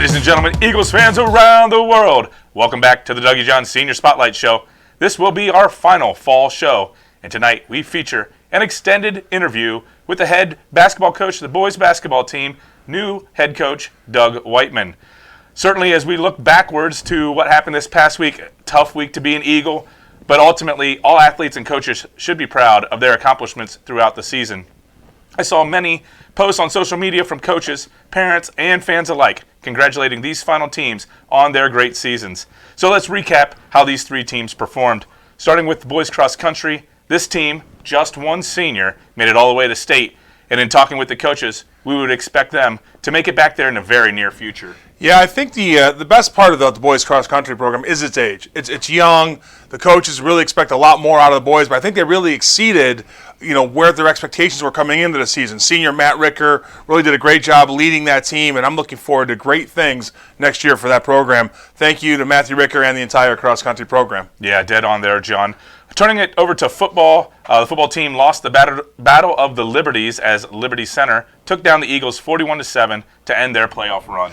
Ladies and gentlemen, Eagles fans around the world, welcome back to the Doug and Jon Senior Spotlight Show. This will be our final fall show, and tonight we feature an extended interview with the head basketball coach of the boys basketball team, new head coach Doug Whiteman. Certainly as we look backwards to what happened this past week, tough week to be an Eagle, but ultimately all athletes and coaches should be proud of their accomplishments throughout the season. I saw many posts on social media from coaches, parents, and fans alike congratulating these final teams on their great seasons. So let's recap how these three teams performed. Starting with the boys cross country, this team, just one senior, made it all the way to state. And in talking with the coaches, we would expect them to make it back there in the very near future. Yeah, I think the best part of the boys cross country program is its age. It's young. The coaches really expect a lot more out of the boys, but I think they really exceeded, where their expectations were coming into the season. Senior Matt Ricker really did a great job leading that team, and I'm looking forward to great things next year for that program. Thank you to Matthew Ricker and the entire cross country program. Yeah, dead on there, John. Turning it over to football, the football team lost the Battle of the Liberties as Liberty Center took down the Eagles 41-7 to end their playoff run.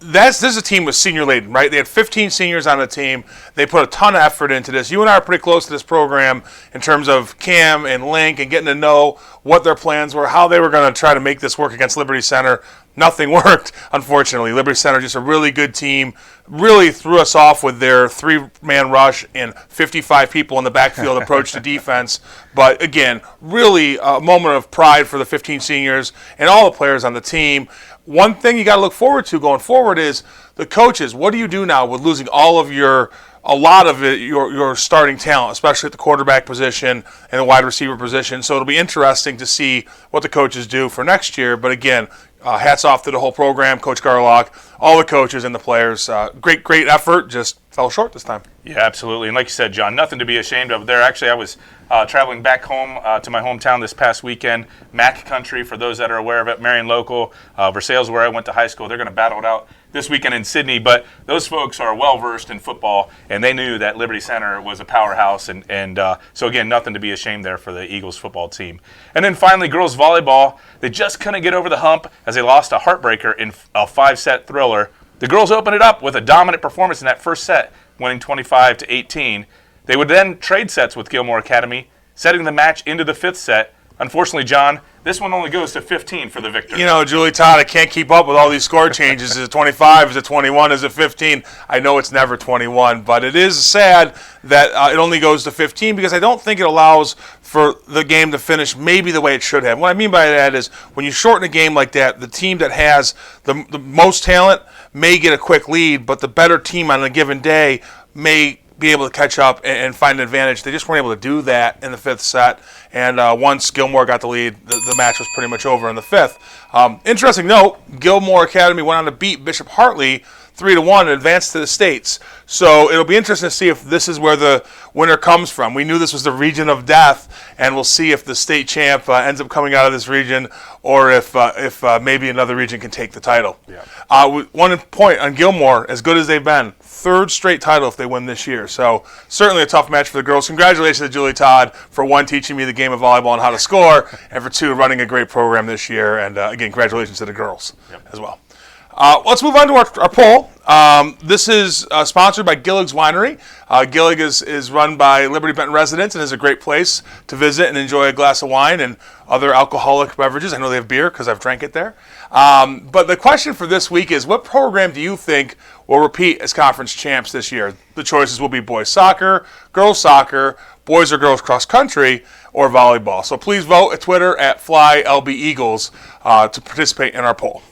This is a team with senior laden, right? They had 15 seniors on the team. They put a ton of effort into this. You and I are pretty close to this program in terms of Cam and Link and getting to know what their plans were, how they were going to try to make this work against Liberty Center. Nothing worked, unfortunately. Liberty Center, just a really good team, really threw us off with their three-man rush and 55 people in the backfield approach to defense. But again, really a moment of pride for the 15 seniors and all the players on the team. One thing you got to look forward to going forward is the coaches. What do you do now with losing a lot of your starting talent, especially at the quarterback position and the wide receiver position? So it'll be interesting to see what the coaches do for next year. But again, hats off to the whole program, Coach Garlock, all the coaches and the players. Great effort, just fell short this time. Yeah, absolutely. And like you said, John, nothing to be ashamed of there. Actually, I was traveling back home to my hometown this past weekend, Mac Country, for those that are aware of it, Marion Local, Versailles, where I went to high school. They're going to battle it out this weekend in Sydney, but those folks are well-versed in football, and they knew that Liberty Center was a powerhouse, and so again, nothing to be ashamed there for the Eagles football team. And then finally, girls volleyball, they just couldn't get over the hump as they lost a heartbreaker in a 5-set thriller. The girls opened it up with a dominant performance in that first set, winning 25-18. They would then trade sets with Gilmore Academy, setting the match into the 5th set. Unfortunately, John, this one only goes to 15 for the victor. Julie Todd, I can't keep up with all these score changes. Is it 25? Is it 21? Is it 15? I know it's never 21, but it is sad that it only goes to 15 because I don't think it allows for the game to finish maybe the way it should have. What I mean by that is when you shorten a game like that, the team that has the most talent may get a quick lead, but the better team on a given day may be able to catch up and find an advantage. They just weren't able to do that in the 5th set. And once Gilmore got the lead, the match was pretty much over in the 5th. Interesting note, Gilmore Academy went on to beat Bishop Hartley 3-1 and advanced to the States. So it'll be interesting to see if this is where the winner comes from. We knew this was the region of death, and we'll see if the state champ ends up coming out of this region or if maybe another region can take the title. Yeah. One point on Gilmore, as good as they've been, 3rd straight title if they win this year. So certainly a tough match for the girls. Congratulations to Julie Todd for 1, teaching me the game of volleyball and how to score, and for 2, running a great program this year. And again, congratulations to the girls as well. Let's move on to our poll. This is sponsored by Gillig's Winery. Gillig is run by Liberty Benton residents and is a great place to visit and enjoy a glass of wine and other alcoholic beverages. I know they have beer because I've drank it there. But the question for this week is, what program do you think will repeat as conference champs this year? The choices will be boys soccer, boys or girls cross country, or volleyball. So please vote at Twitter at FlyLBEagles to participate in our poll.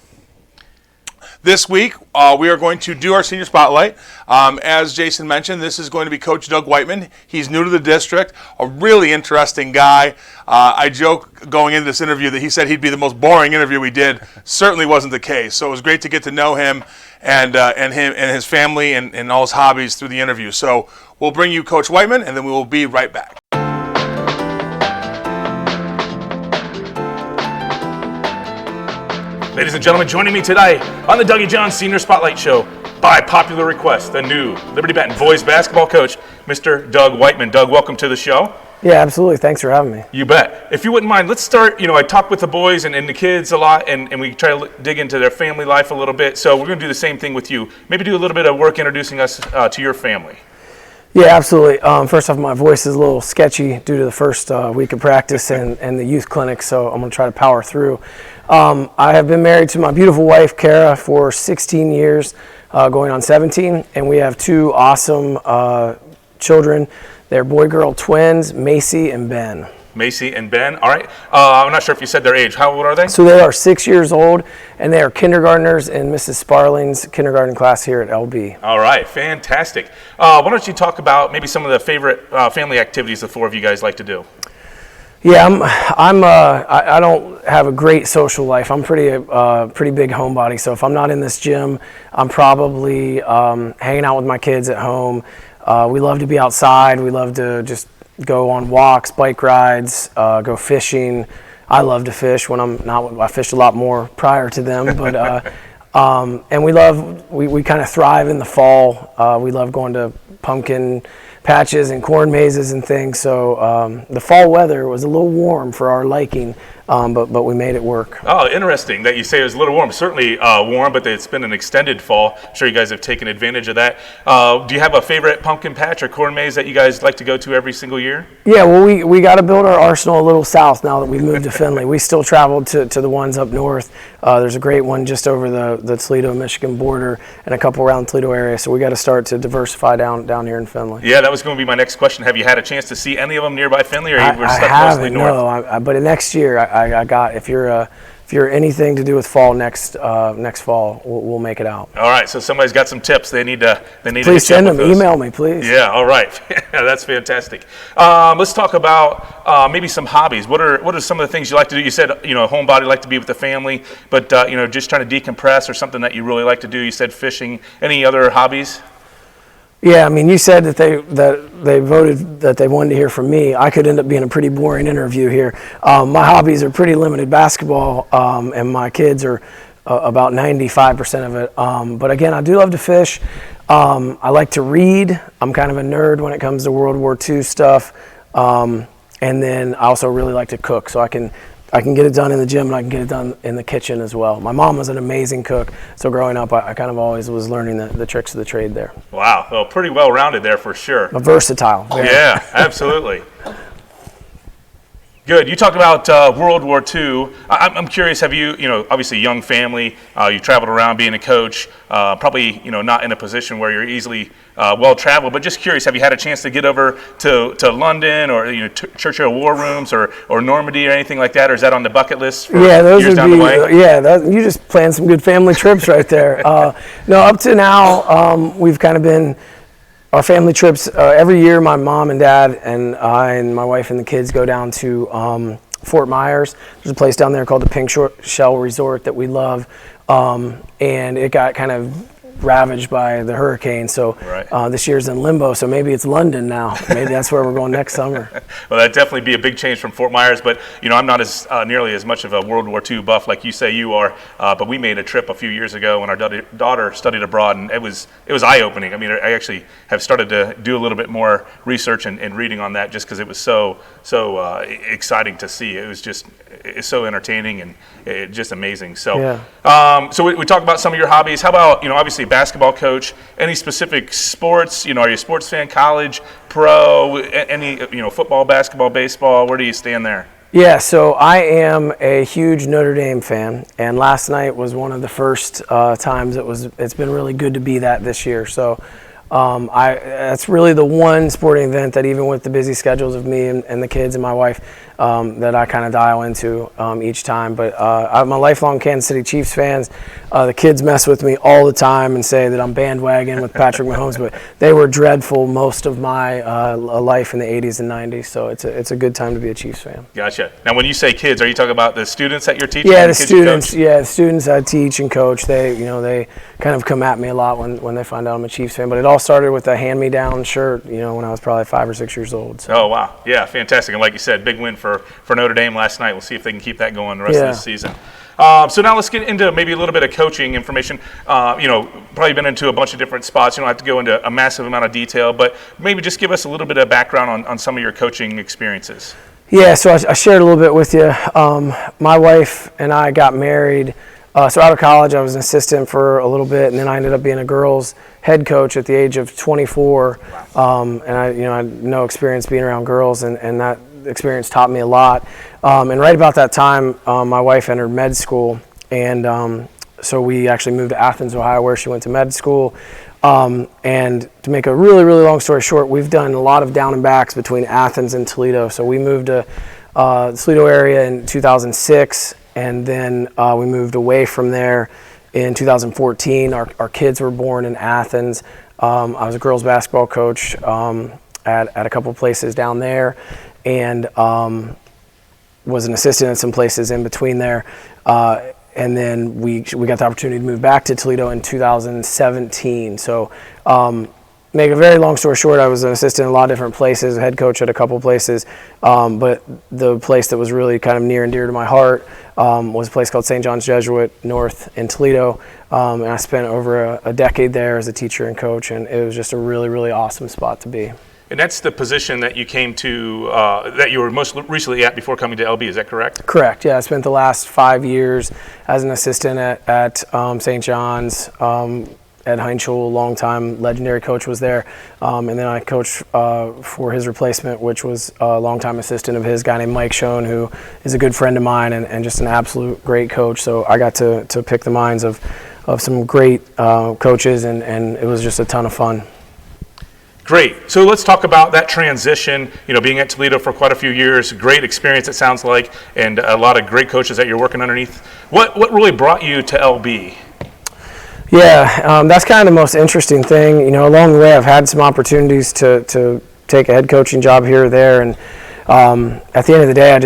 This week, we are going to do our senior spotlight. As Jason mentioned, this is going to be Coach Doug Whiteman. He's new to the district, a really interesting guy. I joke going into this interview that he said he'd be the most boring interview we did. Certainly wasn't the case. So it was great to get to know him and him and his family and all his hobbies through the interview. So we'll bring you Coach Whiteman, and then we will be right back. Ladies and gentlemen, joining me today on the Doug and Jon Senior Spotlight Show, by popular request, the new Liberty Benton boys basketball coach, Mr. Doug Whiteman. Doug, welcome to the show. Yeah, absolutely. Thanks for having me. You bet. If you wouldn't mind, let's start. I talk with the boys and the kids a lot, and we try to dig into their family life a little bit. So we're going to do the same thing with you. Maybe do a little bit of work introducing us to your family. Yeah, absolutely. First off, my voice is a little sketchy due to the first week of practice and the youth clinic, so I'm going to try to power through. I have been married to my beautiful wife, Kara, for 16 years, going on 17, and we have two awesome children. They're boy-girl twins, Macy and Ben. Macy and Ben. All right. I'm not sure if you said their age. How old are they? So they are 6 years old, and they are kindergartners in Mrs. Sparling's kindergarten class here at LB. All right. Fantastic. Why don't you talk about maybe some of the favorite family activities the four of you guys like to do? Yeah, I don't have a great social life. I'm pretty big homebody. So if I'm not in this gym, I'm probably hanging out with my kids at home. We love to be outside. We love to just go on walks, bike rides, go fishing. I love to fish when I'm not. I fished a lot more prior to them, but and we kind of thrive in the fall. We love going to pumpkin patches and corn mazes and things. So the fall weather was a little warm for our liking, but we made it work. Oh, interesting that you say it was a little warm. Certainly warm, but it's been an extended fall. I'm sure you guys have taken advantage of that. Do you have a favorite pumpkin patch or corn maze that you guys like to go to every single year? Yeah, well, we got to build our arsenal a little south now that we moved to Findlay. We still traveled to the ones up north. There's a great one just over the Toledo, Michigan border and a couple around the Toledo area. So we got to start to diversify down here in Findlay. Yeah, that was going to be my next question. Have you had a chance to see any of them nearby Findlay, or you were stuck mostly north? No, but next year I got, if you're anything to do with fall next fall, we'll make it out. All right, so somebody's got some tips. They need to please send them. Email me, please. Yeah, all right. That's fantastic. Let's talk about maybe some hobbies. What are some of the things you like to do? You said homebody, like to be with the family, but just trying to decompress or something that you really like to do. You said fishing. Any other hobbies? Yeah, I mean, you said that they voted that they wanted to hear from me. I could end up being a pretty boring interview here. My hobbies are pretty limited: basketball, and my kids are about 95% of it. But again, I do love to fish. I like to read. I'm kind of a nerd when it comes to World War II stuff. And then I also really like to cook, so I can get it done in the gym and I can get it done in the kitchen as well. My mom was an amazing cook, so growing up I kind of always was learning the tricks of the trade there. Wow, well, pretty well-rounded there for sure. Versatile. Yeah, absolutely. Good. You talked about World War II. I'm curious, have you, obviously young family, you traveled around being a coach, probably, not in a position where you're easily well-traveled, but just curious, have you had a chance to get over to London or, Churchill War Rooms or Normandy or anything like that, or is that on the bucket list for years down the way? You just planned some good family trips right there. No, up to now, we've kind of been, our family trips, every year my mom and dad and I and my wife and the kids go down to Fort Myers. There's a place down there called the Pink Shell Resort that we love, and it got kind of ravaged by the hurricane, so right. This year's in limbo, so maybe it's London now. Maybe that's where we're going next summer. Well, that'd definitely be a big change from Fort Myers, but I'm not as nearly as much of a World War II buff like you say you are, but we made a trip a few years ago when our daughter studied abroad, and it was eye-opening. I mean, I actually have started to do a little bit more research and reading on that just because it was so exciting to see. It's so entertaining and just amazing. So, yeah. So we talked about some of your hobbies. How about, obviously basketball coach, any specific sports, are you a sports fan, college, pro, any, football, basketball, baseball, where do you stand there? Yeah, so I am a huge Notre Dame fan, and last night was one of the first times it's been really good to be that this year. So that's really the one sporting event that, even with the busy schedules of me and the kids and my wife, that I kind of dial into each time. But I'm a lifelong Kansas City Chiefs fan. The kids mess with me all the time and say that I'm bandwagon with Patrick Mahomes, but they were dreadful most of my life in the 80s and 90s, so it's a good time to be a Chiefs fan. Gotcha. Now, when you say kids, are you talking about the students that you're teaching? Yeah, the students. Yeah, the students I teach and coach. They kind of come at me a lot when they find out I'm a Chiefs fan, but it all started with a hand-me-down shirt, when I was probably 5 or 6 years old. So. Oh, wow. Yeah, fantastic. And like you said, big win for Notre Dame last night. We'll see if they can keep that going the rest of the season. So now let's get into maybe a little bit of coaching information. Probably been into a bunch of different spots. You don't have to go into a massive amount of detail, but maybe just give us a little bit of background on some of your coaching experiences. Yeah, so I shared a little bit with you. My wife and I got married. So out of college, I was an assistant for a little bit, and then I ended up being a girls' head coach at the age of 24. And I had no experience being around girls, and that experience taught me a lot. And right about that time, my wife entered med school, and so we actually moved to Athens, Ohio, where she went to med school. And to make a really, really long story short, we've done a lot of down and backs between Athens and Toledo. So we moved to the Toledo area in 2006, and then we moved away from there in 2014. Our kids were born in Athens. I was a girls basketball coach at a couple places down there, and was an assistant at some places in between there. And then we got the opportunity to move back to Toledo in 2017. So make a very long story short, I was an assistant in a lot of different places, head coach at a couple places. But the place that was really kind of near and dear to my heart was a place called St. John's Jesuit North in Toledo. And I spent over a decade there as a teacher and coach, and it was just a really, really awesome spot to be. And that's the position that you came to, that you were most recently at before coming to LB, is that correct? Correct, yeah. I spent the last 5 years as an assistant at St. John's. Ed Heinschel, longtime legendary coach, was there. And then I coached for his replacement, which was a longtime assistant of his, guy named Mike Schoen, who is a good friend of mine and just an absolute great coach. So I got to pick the minds of some great coaches, and it was just a ton of fun. Great. So let's talk about that transition, being at Toledo for quite a few years, great experience it sounds like, and a lot of great coaches that you're working underneath. What really brought you to LB? Yeah, that's kind of the most interesting thing. Along the way I've had some opportunities to take a head coaching job here or there, and at the end of the day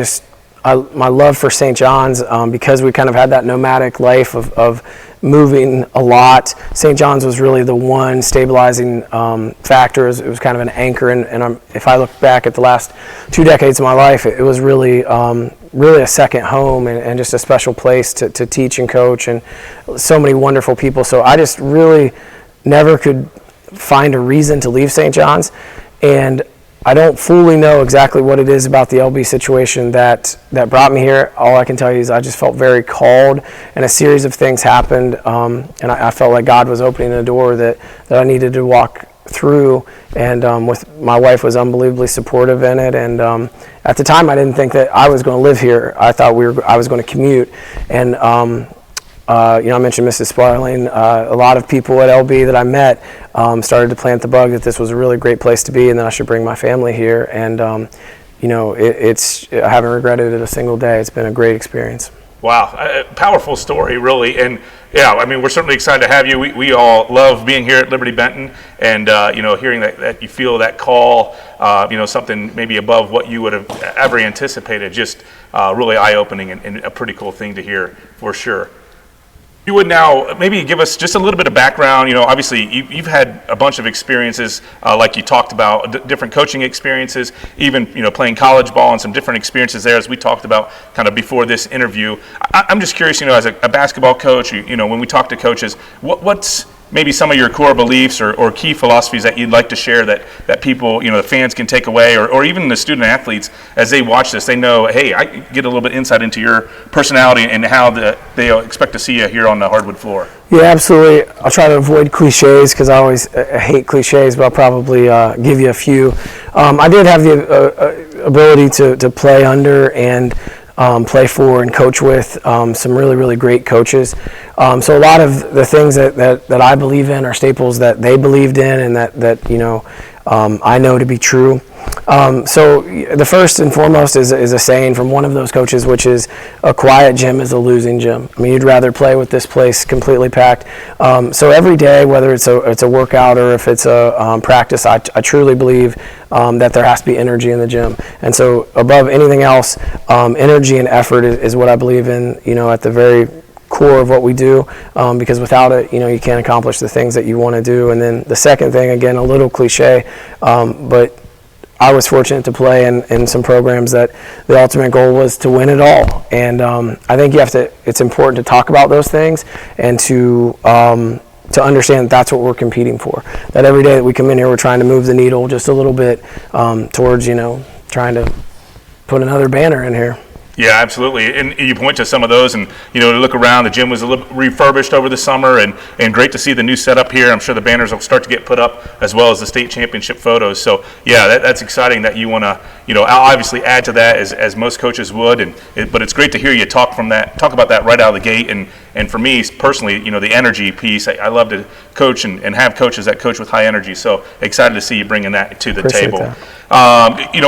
my love for St. John's, because we kind of had that nomadic life of moving a lot. St. John's was really the one stabilizing factor. It was kind of an anchor, and if I look back at the last 2 decades of my life, it was really a second home and just a special place to teach and coach, and so many wonderful people. So I just really never could find a reason to leave St. John's, and I don't fully know exactly what it is about the LB situation that brought me here. All I can tell you is I just felt very called, and a series of things happened, and I felt like God was opening a door that I needed to walk through, and with my wife was unbelievably supportive in it, and at the time I didn't think that I was going to live here. I thought I was going to commute, and I mentioned Mrs. Sparling. A lot of people at LB that I met started to plant the bug that this was a really great place to be, and that I should bring my family here. And I haven't regretted it a single day. It's been a great experience. Wow, powerful story, really. And yeah, we're certainly excited to have you. We all love being here at Liberty Benton, and hearing that you feel that call, something maybe above what you would have ever anticipated. Just really eye-opening and a pretty cool thing to hear for sure. You would now maybe give us just a little bit of background. Obviously you've had a bunch of experiences, like you talked about, different coaching experiences, even playing college ball and some different experiences there, as we talked about kind of before this interview. I'm just curious, as a basketball coach, when we talk to coaches, what's maybe some of your core beliefs or key philosophies that you'd like to share that people, the fans can take away, or even the student athletes, as they watch this, they know, hey, I get a little bit insight into your personality and how they expect to see you here on the hardwood floor. Yeah, absolutely. I'll try to avoid cliches because I hate cliches, but I'll probably give you a few. I did have the ability to play under and play for and coach with some really, really great coaches. So a lot of the things that I believe in are staples that they believed in, and that I know to be true. So the first and foremost is a saying from one of those coaches, which is, a quiet gym is a losing gym. You'd rather play with this place completely packed. So every day, whether it's a workout or if it's a practice, I truly believe that there has to be energy in the gym. And so above anything else, energy and effort is what I believe in, at the very core of what we do, because without it, you can't accomplish the things that you want to do. And then the second thing, again, a little cliche, but I was fortunate to play in some programs that the ultimate goal was to win it all. And I think it's important to talk about those things and to understand that's what we're competing for. That every day that we come in here, we're trying to move the needle just a little bit towards, trying to put another banner in here. Yeah, absolutely. And you point to some of those, and to look around, the gym was a little refurbished over the summer, and great to see the new setup here. I'm sure the banners will start to get put up, as well as the state championship photos. So yeah, that's exciting that you want to obviously add to that, as most coaches would. But it's great to hear you talk about that right out of the gate. And for me personally, the energy piece, I love to coach and have coaches that coach with high energy. So excited to see you bringing that to the table.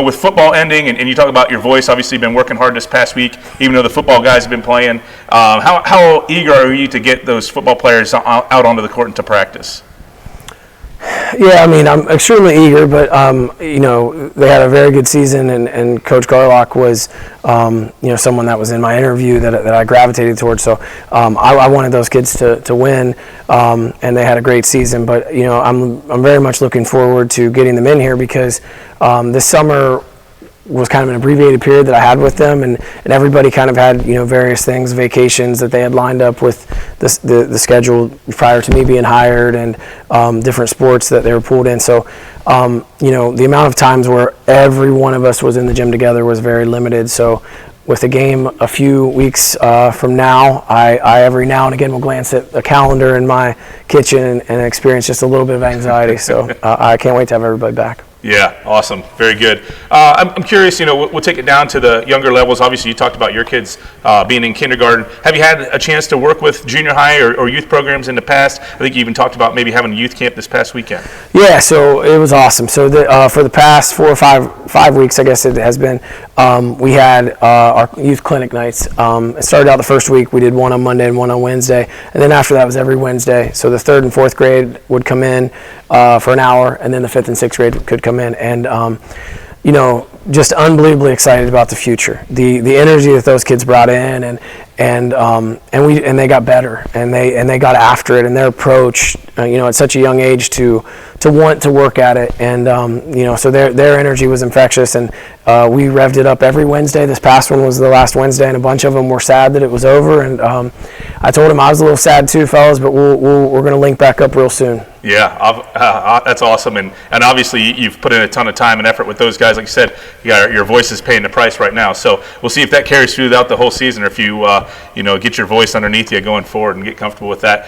With football ending, and you talk about your voice, obviously you've been working hard this past week, even though the football guys have been playing. How eager are you to get those football players out onto the court and to practice? Yeah, I'm extremely eager, but they had a very good season, and Coach Garlock was someone that was in my interview that I gravitated towards. So I wanted those kids to win, and they had a great season. But I'm very much looking forward to getting them in here, because this summer was kind of an abbreviated period that I had with them, and everybody kind of had various things, vacations that they had lined up with the schedule prior to me being hired, and different sports that they were pulled in. So the amount of times where every one of us was in the gym together was very limited. So with the game a few weeks from now, I every now and again will glance at a calendar in my kitchen and experience just a little bit of anxiety. So I can't wait to have everybody back. Yeah, awesome. Very good. I'm curious, we'll take it down to the younger levels. Obviously, you talked about your kids being in kindergarten. Have you had a chance to work with junior high or youth programs in the past? I think you even talked about maybe having a youth camp this past weekend. Yeah, so it was awesome. So for the past 4 or 5 weeks, I guess it has been, we had our youth clinic nights. It started out the first week. We did one on Monday and one on Wednesday. And then after that was every Wednesday. So the 3rd and 4th grade would come in for an hour, and then the 5th and 6th grade could come in. And just unbelievably excited about the future. The energy that those kids brought in, and they got better, and they got after it, and their approach, at such a young age to want to work at it, and so their energy was infectious, and we revved it up every Wednesday. This past one was the last Wednesday, and a bunch of them were sad that it was over, and I told them I was a little sad too, fellas, but we're going to link back up real soon. Yeah, that's awesome, and obviously you've put in a ton of time and effort with those guys. Like you said, your voice is paying the price right now. So we'll see if that carries through throughout the whole season, or if you get your voice underneath you going forward and get comfortable with that.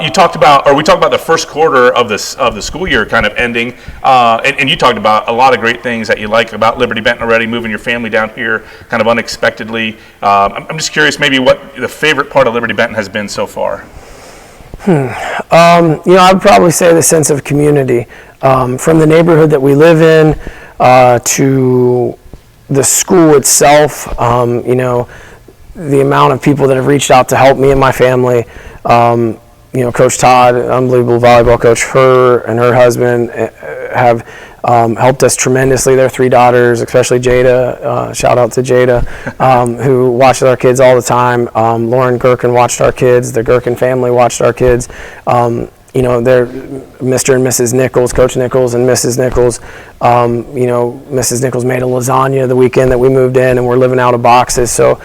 We talked about the first quarter of the school year kind of ending, and you talked about a lot of great things that you like about Liberty Benton already, moving your family down here kind of unexpectedly. I'm just curious, maybe what the favorite part of Liberty Benton has been so far. I would probably say the sense of community, from the neighborhood that we live in to the school itself. The amount of people that have reached out to help me and my family. Coach Todd, unbelievable volleyball coach, her and her husband have helped us tremendously. Their 3 daughters, especially Jada, shout out to Jada, who watches our kids all the time. Lauren Gherkin watched our kids. The Gherkin family watched our kids. They're Mr. and Mrs. Nichols, Coach Nichols and Mrs. Nichols. Mrs. Nichols made a lasagna the weekend that we moved in, and we're living out of boxes. So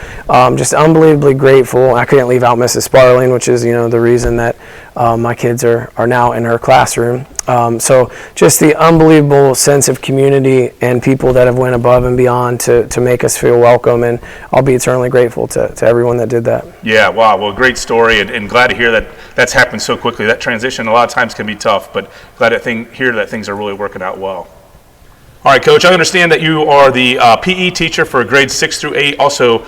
just unbelievably grateful. I couldn't leave out Mrs. Sparling, which is, the reason that my kids are now in her classroom. So just the unbelievable sense of community and people that have went above and beyond to make us feel welcome, and I'll be eternally grateful to everyone that did that. Yeah, wow, well, great story, and glad to hear that that's happened so quickly. That transition a lot of times can be tough, but glad to hear that things are really working out well. All right, Coach, I understand that you are the PE teacher for grades 6 through 8, also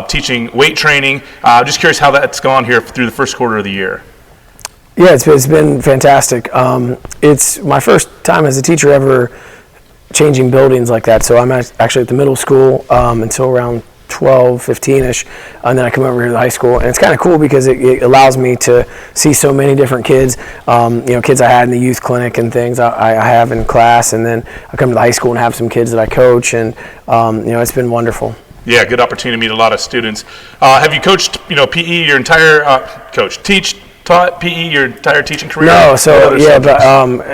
teaching weight training. Just curious how that's gone here through the first quarter of the year. Yeah, it's been fantastic. It's my first time as a teacher ever changing buildings like that. So I'm actually at the middle school until around 12, 15-ish, and then I come over here to the high school. And it's kind of cool because it allows me to see so many different kids, kids I had in the youth clinic and things I have in class, and then I come to the high school and have some kids that I coach, and it's been wonderful. Yeah, good opportunity to meet a lot of students. Have you coached, PE your entire taught PE your entire teaching career? No, so yeah, but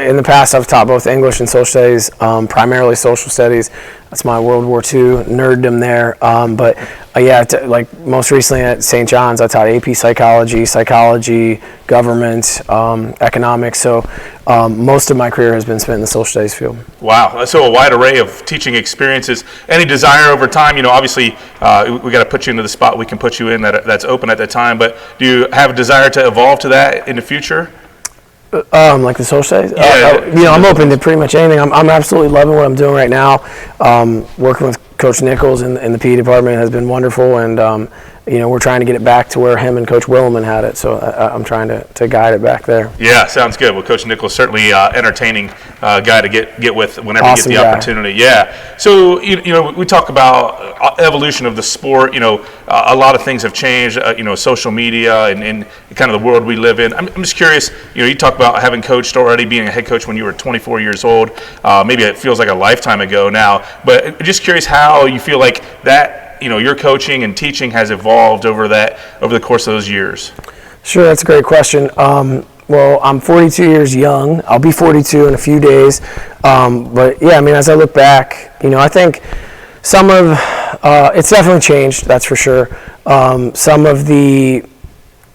in the past I've taught both English and social studies, primarily social studies. That's my World War II nerddom there. But like most recently at St. John's, I taught AP psychology, government, economics. So most of my career has been spent in the social studies field. Wow, so a wide array of teaching experiences. Any desire over time? Obviously, we got to put you into the spot we can put you in that's open at the time. But do you have a desire to evolve to that in the future? Like the social studies? Yeah, I'm open to pretty much anything. I'm absolutely loving what I'm doing right now. Working with Coach Nichols in the PE department has been wonderful, and we're trying to get it back to where him and Coach Williman had it. So I'm trying to guide it back there. Yeah, sounds good. Well, Coach Nichols certainly entertaining guy to get with whenever Awesome you get the guy. opportunity. Yeah. So we talk about evolution of the sport. A lot of things have changed. Social media and kind of the world we live in. I'm just curious. You talk about having coached already, being a head coach when you were 24 years old. Maybe it feels like a lifetime ago now. But just curious how you feel like that. Your coaching and teaching has evolved over the course of those years. Sure, that's a great question. Well, I'm 42 years young. I'll be 42 in a few days. But yeah, as I look back, I think some of it's definitely changed. That's for sure. Some of the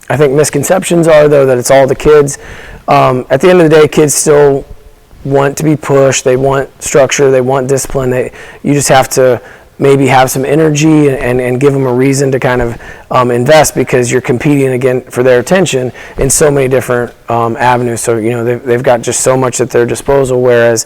misconceptions are though that it's all the kids. At the end of the day, kids still want to be pushed. They want structure. They want discipline. You just have to maybe have some energy and give them a reason to kind of invest, because you're competing again for their attention in so many different avenues. So they've got just so much at their disposal, whereas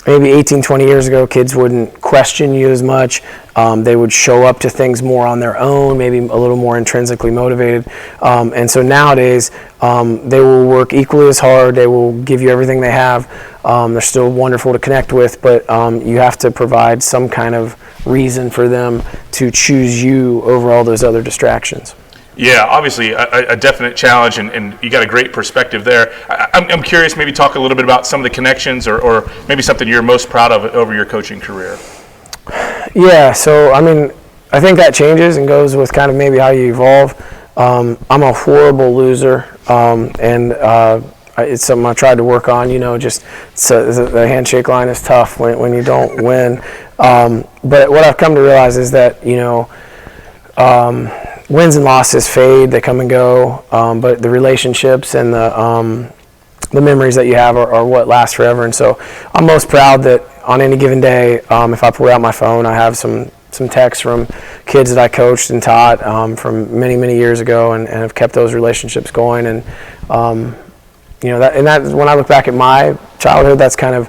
maybe 18, 20 years ago, kids wouldn't question you as much. They would show up to things more on their own, maybe a little more intrinsically motivated. And so nowadays, they will work equally as hard. They will give you everything they have. They're still wonderful to connect with, but you have to provide some kind of reason for them to choose you over all those other distractions. Yeah, obviously a definite challenge, and you got a great perspective there. I'm curious, maybe talk a little bit about some of the connections or maybe something you're most proud of over your coaching career. Yeah, so I think that changes and goes with kind of maybe how you evolve. I'm a horrible loser, and it's something I tried to work on, just so the handshake line is tough when you don't win. But what I've come to realize is that, wins and losses fade, they come and go, but the relationships and the memories that you have are what last forever. And so I'm most proud that on any given day, if I pull out my phone, I have some texts from kids that I coached and taught from many, many years ago, and have kept those relationships going. And that when I look back at my childhood, that's kind of,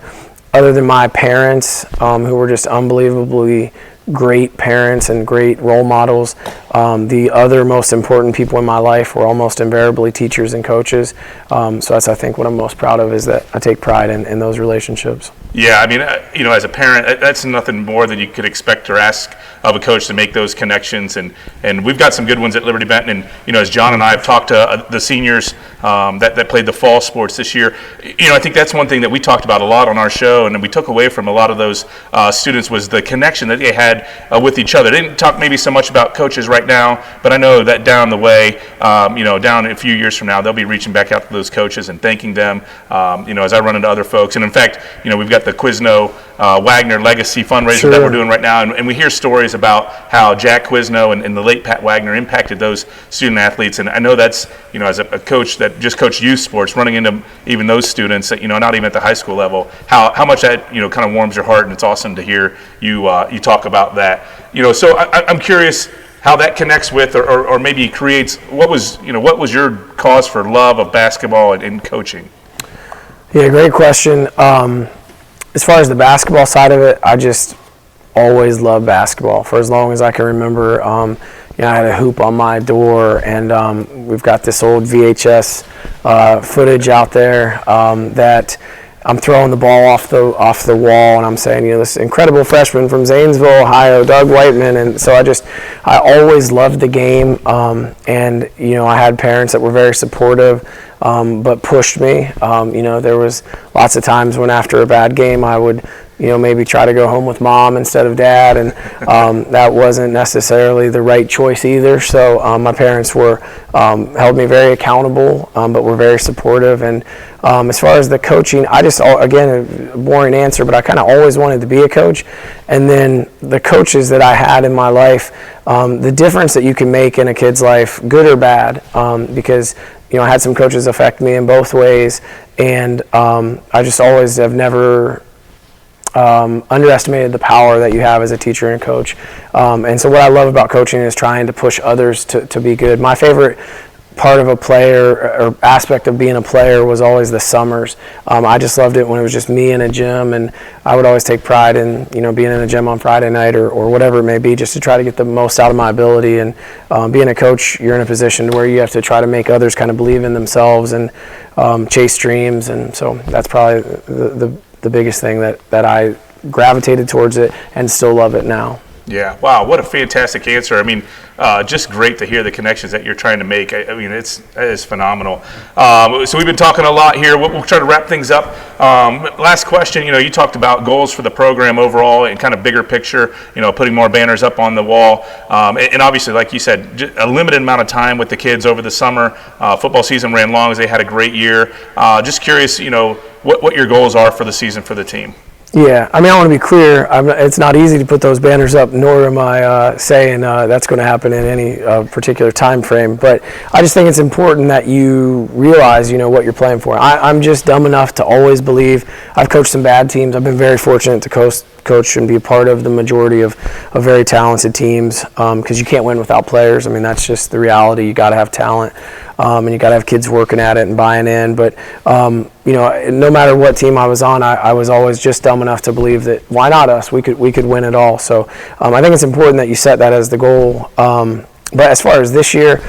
other than my parents, who were just unbelievably great parents and great role models, the other most important people in my life were almost invariably teachers and coaches. So that's, I think, what I'm most proud of, is that I take pride in those relationships. Yeah, as a parent, that's nothing more than you could expect or ask of a coach, to make those connections. And we've got some good ones at Liberty Benton. And, as John and I have talked to the seniors that played the fall sports this year, I think that's one thing that we talked about a lot on our show, and we took away from a lot of those students was the connection that they had with each other. They didn't talk maybe so much about coaches right now, but I know that down the way, down a few years from now, they'll be reaching back out to those coaches and thanking them, as I run into other folks. And in fact, we've got the Quizno Wagner Legacy fundraiser Sure. that we're doing right now, and we hear stories about how Jack Quizno and the late Pat Wagner impacted those student athletes. And I know that's, as a coach that just coached youth sports, running into even those students, not even at the high school level, how much that, kind of warms your heart, and it's awesome to hear you talk about that. So I'm curious how that connects with, or maybe creates, what was your cause for love of basketball and coaching? Yeah, great question. As far as the basketball side of it, I just always loved basketball for as long as I can remember. I had a hoop on my door, and we've got this old VHS footage out there that I'm throwing the ball off the wall, and I'm saying, this incredible freshman from Zanesville, Ohio, Doug Whiteman. And so I always loved the game, and I had parents that were very supportive, but pushed me. There was lots of times when after a bad game I would maybe try to go home with mom instead of dad, and that wasn't necessarily the right choice either. So my parents held me very accountable, but were very supportive. And as far as the coaching, I just, again, a boring answer, but I kind of always wanted to be a coach. And then the coaches that I had in my life, the difference that you can make in a kid's life, good or bad, because I had some coaches affect me in both ways, and I just always have never underestimated the power that you have as a teacher and coach. And so what I love about coaching is trying to push others to be good. My favorite part of a player or aspect of being a player was always the summers. I just loved it when it was just me in a gym, and I would always take pride in being in a gym on Friday night or whatever it may be, just to try to get the most out of my ability. And being a coach, you're in a position where you have to try to make others kind of believe in themselves and chase dreams. And so that's probably the biggest thing that I gravitated towards it and still love it now. Yeah. Wow. What a fantastic answer. I mean, just great to hear the connections that you're trying to make. I mean, it is phenomenal. So we've been talking a lot here. We'll try to wrap things up. Last question. You talked about goals for the program overall and kind of bigger picture. Putting more banners up on the wall, and obviously, like you said, just a limited amount of time with the kids over the summer. Football season ran long as they had a great year. Just curious, what your goals are for the season for the team. Yeah, I mean, I want to be clear. It's not easy to put those banners up, nor am I saying that's going to happen in any particular time frame. But I just think it's important that you realize, what you're playing for. I'm just dumb enough to always believe. I've coached some bad teams. I've been very fortunate to coach and be a part of the majority of very talented teams, because you can't win without players. I mean, that's just the reality. You got to have talent, and you got to have kids working at it and buying in. But no matter what team I was on, I was always just dumb enough to believe that why not us? We could win it all. So I think it's important that you set that as the goal. But as far as this year,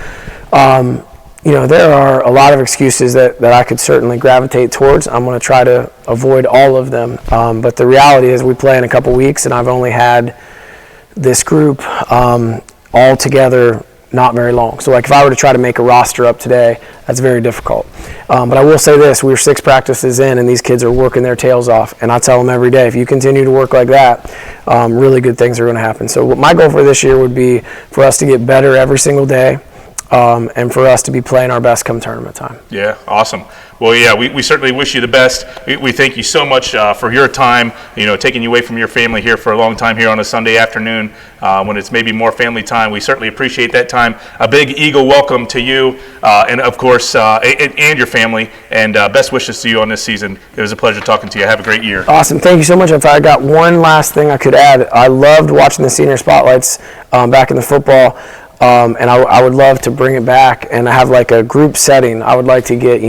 there are a lot of excuses that I could certainly gravitate towards. I'm going to try to avoid all of them. But the reality is we play in a couple weeks, and I've only had this group all together not very long. So if I were to try to make a roster up today, that's very difficult. But I will say this, we're 6 practices in, and these kids are working their tails off. And I tell them every day, if you continue to work like that, really good things are going to happen. So what my goal for this year would be for us to get better every single day, and for us to be playing our best come tournament time. Yeah, awesome. Well, yeah, we certainly wish you the best. We thank you so much for your time, taking you away from your family here for a long time here on a Sunday afternoon when it's maybe more family time. We certainly appreciate that time. A big Eagle welcome to you and, of course, and your family, and best wishes to you on this season. It was a pleasure talking to you. Have a great year. Awesome. Thank you so much. If I got one last thing I could add, I loved watching the senior spotlights back in the football. And I would love to bring it back and have like a group setting. I would like to get,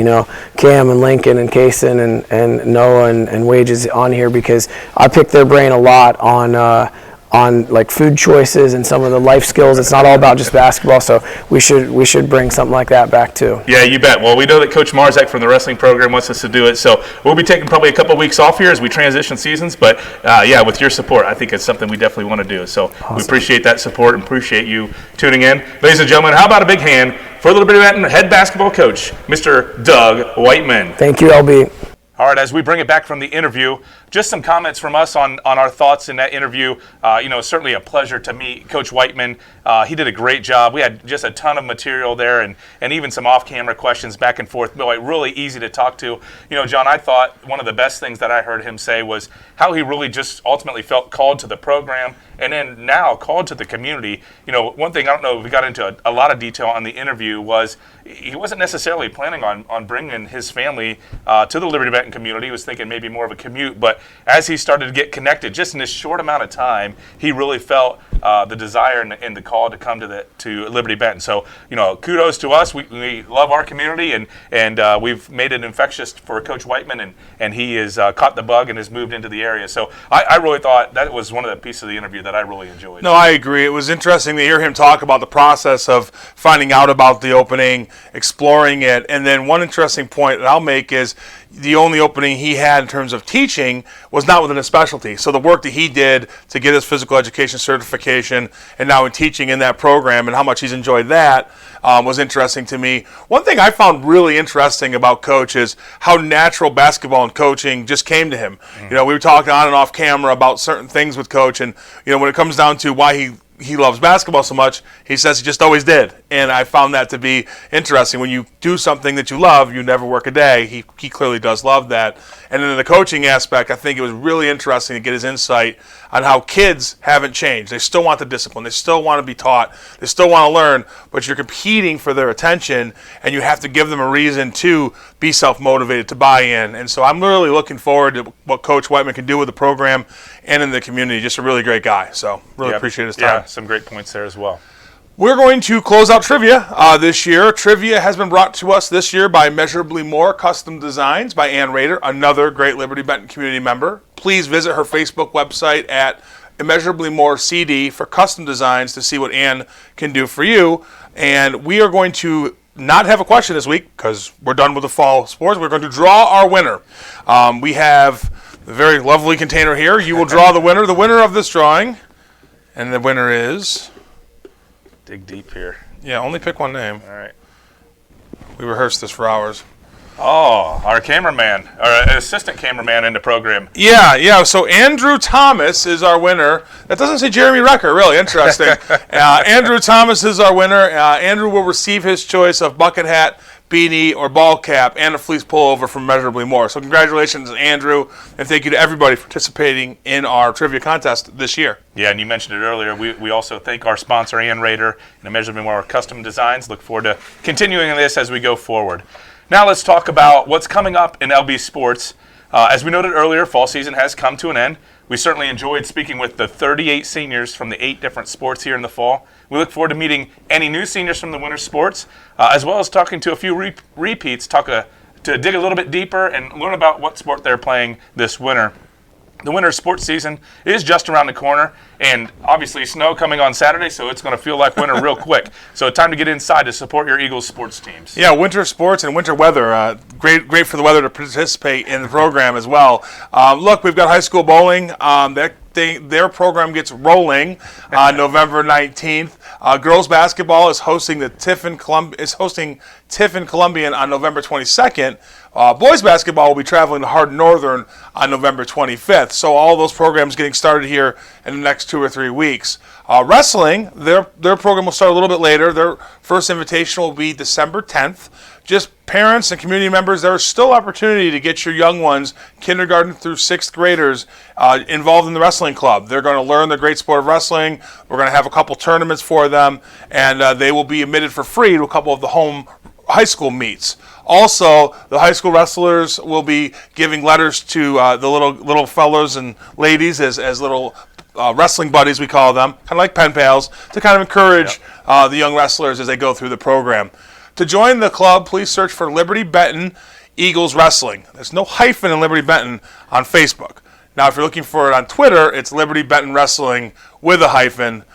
Cam and Lincoln and Kaysen and Noah and Wages on here, because I pick their brain a lot on like food choices and some of the life skills. It's not all about just basketball, so we should bring something like that back too. Yeah, you bet. Well, we know that Coach Marzak from the wrestling program wants us to do it, so we'll be taking probably a couple weeks off here as we transition seasons, but yeah, with your support, I think it's something we definitely want to do. So awesome. We appreciate that support and appreciate you tuning in. Ladies and gentlemen, how about a big hand for Liberty Benton head basketball coach, Mr. Doug Whiteman. Thank you, LB. All right, as we bring it back from the interview, just some comments from us on our thoughts in that interview. Certainly a pleasure to meet Coach Whiteman. He did a great job. We had just a ton of material there and even some off-camera questions back and forth. Boy, really easy to talk to. John, I thought one of the best things that I heard him say was how he really just ultimately felt called to the program and then now called to the community. One thing I don't know if we got into a lot of detail on the interview was he wasn't necessarily planning on bringing his family to the Liberty Benton community. He was thinking maybe more of a commute, but as he started to get connected, just in this short amount of time, he really felt the desire and the call to come to Liberty Benton. So, kudos to us. We love our community, and we've made it infectious for Coach Whiteman, and he has caught the bug and has moved into the area. So I really thought that was one of the pieces of the interview that I really enjoyed. No, I agree. It was interesting to hear him talk about the process of finding out about the opening, exploring it, and then one interesting point that I'll make is the only opening he had in terms of teaching was not within a specialty. So the work that he did to get his physical education certification education and now in teaching in that program, and how much he's enjoyed that was interesting to me. One thing I found really interesting about Coach is how natural basketball and coaching just came to him. We were talking on and off camera about certain things with Coach, and when it comes down to why he loves basketball so much, he says he just always did. And I found that to be interesting. When you do something that you love, you never work a day. He clearly does love that. And then in the coaching aspect, I think it was really interesting to get his insight on how kids haven't changed. They still want the discipline. They still want to be taught. They still want to learn, but you're competing for their attention, and you have to give them a reason to be self-motivated, to buy in. And so I'm really looking forward to what Coach Whiteman can do with the program and in the community. Just a really great guy. So really appreciate his time. Yeah, some great points there as well. We're going to close out trivia this year. Trivia has been brought to us this year by Immeasurably More Custom Designs by Ann Rader, another great Liberty Benton community member. Please visit her Facebook website at Immeasurably More CD for custom designs to see what Ann can do for you. And we are going to not have a question this week because we're done with the fall sports. We're going to draw our winner. We have a very lovely container here. You will draw the winner. The winner of this drawing, and the winner is... Dig deep here. Yeah, only pick one name. All right. We rehearsed this for hours. Oh, our cameraman, our assistant cameraman in the program. Yeah. So Andrew Thomas is our winner. That doesn't say Jeremy Recker. Really interesting. Andrew Thomas is our winner. Andrew will receive his choice of bucket hat, beanie, or ball cap, and a fleece pullover from Immeasurably More. So congratulations, Andrew, and thank you to everybody participating in our trivia contest this year. Yeah, and you mentioned it earlier. We also thank our sponsor, Ann Rader, and Immeasurably More Custom Designs. Look forward to continuing this as we go forward. Now let's talk about what's coming up in LB Sports. As we noted earlier, fall season has come to an end. We certainly enjoyed speaking with the 38 seniors from the 8 different sports here in the fall. We look forward to meeting any new seniors from the winter sports, as well as talking to a few repeats, to dig a little bit deeper and learn about what sport they're playing this winter. The winter sports season is just around the corner, and obviously snow coming on Saturday, so it's going to feel like winter real quick. So time to get inside to support your Eagles sports teams. Yeah, winter sports and winter weather. Great for the weather to participate in the program as well. Look, we've got high school bowling. Their program gets rolling on November 19th. Girls basketball is hosting Tiffin Columbian on November 22nd. Boys basketball will be traveling to Hardin Northern on November 25th. So all those programs getting started here in the next 2 or 3 weeks. Wrestling, their program will start a little bit later. Their first invitation will be December 10th. Just parents and community members, there is still opportunity to get your young ones, kindergarten through 6th graders, involved in the wrestling club. They're going to learn the great sport of wrestling. We're going to have a couple tournaments for them, and they will be admitted for free to a couple of the home high school meets. Also, the high school wrestlers will be giving letters to the little fellows and ladies as little wrestling buddies, we call them, kind of like pen pals, to kind of encourage the young wrestlers as they go through the program. To join the club, please search for Liberty Benton Eagles Wrestling. There's no hyphen in Liberty Benton on Facebook. Now, if you're looking for it on Twitter, it's Liberty Benton Wrestling with a hyphen.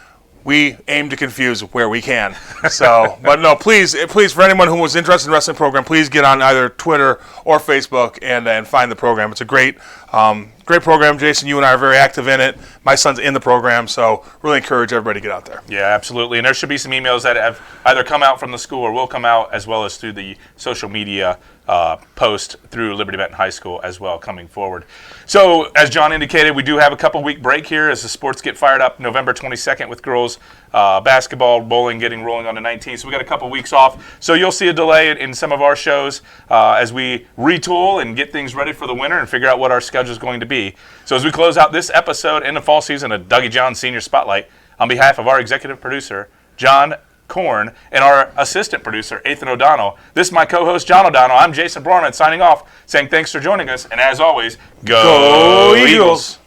We aim to confuse where we can. So, but no, please, for anyone who was interested in the wrestling program, please get on either Twitter or Facebook and find the program. It's a great program. Jason, you and I are very active in it. My son's in the program, so really encourage everybody to get out there. Yeah, absolutely. And there should be some emails that have either come out from the school or will come out, as well as through the social media post through Liberty Benton High School as well coming forward. So, as John indicated, we do have a couple-week break here as the sports get fired up November 22nd with girls basketball, bowling getting rolling on the 19th. So we got a couple weeks off. So you'll see a delay in some of our shows as we retool and get things ready for the winter and figure out what our schedule is going to be. So as we close out this episode in the fall season of Doug Jon Senior Spotlight, on behalf of our executive producer, John Korn, and our assistant producer, Ethan O'Donnell, this is my co-host, John O'Donnell. I'm Jason Brorman signing off, saying thanks for joining us, and as always, go Eagles!